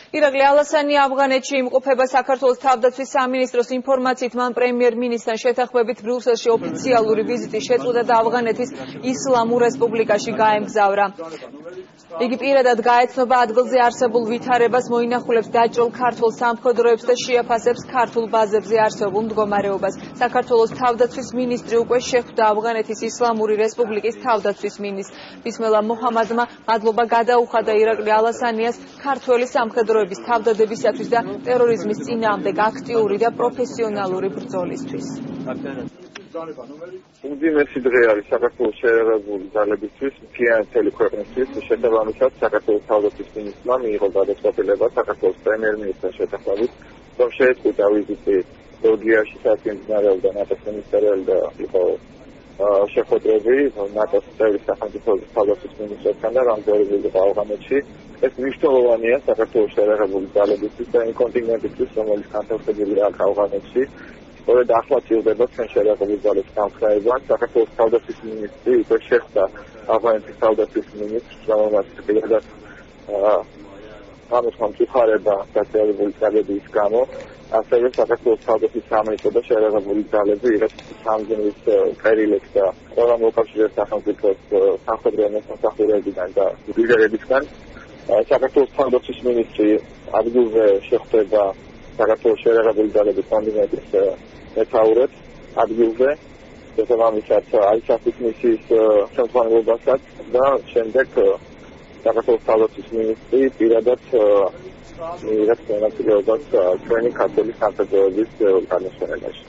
ირაკლი ალასანი ავღანეთში იმყოფება საქართველოს თავდაცვის სამინისტროს ინფორმაციით მან პრემიერ-მინისტრთან შეთანხმებით ბრიუსელში ოფიციალური ვიზიტის შეწყვეტა და ავღანეთის ისლამურ რესპუბლიკაში გაემგზავრა. იგი პირადად გაეცნობა ადგილზე არსებულ ვითარებას, მოინახულებს დაჭრილ ქართულ სამხედროებს და შეაფასებს ქართულ ბაზებზე არსებულ მდგომარეობას. საქართველოს თავდაცვის მინისტრი უკვე შეხვდა ავღანეთის ისლამური რესპუბლიკის თავდაცვის მინისტრს. ბისმელა მოჰამადმა მადლობა გადაუხადა ირაკლი ალასანიას ქართველი სამხედროების თავდადებისათვის და ტერორიზმის წინააღმდეგ აქტიური და პროფესიონალური ბრძოლისთვის. უდიდესი დღე არის საქართველოს შეერაღებული ძალებისთვის, მთელი ქვეყნისთვის. შესაბამისად, საქართველოს თავდაცვის მინისტრმა მიიღო გადაწყვეტილება საქართველოს პრემიერ-მინისტრთან შეთანხმებით, რომ შეეწყვეტა ვიზიტი გეორგიაში, სადაც მიმდინარეობდა ნატოს მინისტრიალი და იყო შეხვედრები ნატოს წევრი სახელმწიფოების თავდაცვის მინისტრებთან და რამდენიმე იყო ავღანეთში. ეს მნიშვნელოვანია საქართველოს შეერაღებული ძალებისთვის და იმ კონტინენტისთვის, რომელიც განთავსებულია აქ ავღანეთში. სწორედ ახლა წილდება ჩვენ შეერაღებული ძალების დამხმარება. საქართველოს თავდაცვის მინისტრი უკვე შეხვდა ავღანეთის თავდაცვის მინისტრს, რომელმაც პირადად ამის მომწუხარება დაწესებული трагედიის გამო. ასევე საქართველოს თავდაცვის სამინისტრო და შეერაღებული ძალები იღებს სამგზის წერილებს და ყველა მოკავშირეებს სახელმწიფოს სამხედრო მოსახლეობიდან და ლიდერებისგან. საქართველოს თავდაცვის მინისტრი ადგილზე შეხვდება საქართველოს შეერაღებული ძალების კონტინენტის მეთაურებს ადგილზე, შესაბამისად აისაფის მისიის ხელმძღვანელობასაც და შემდეგ საქართველოს თავდაცვის მინისტრი პირადად მიიღებს მონაწილეობას ჩვენი ქართული სამხედროების განმავლობაში.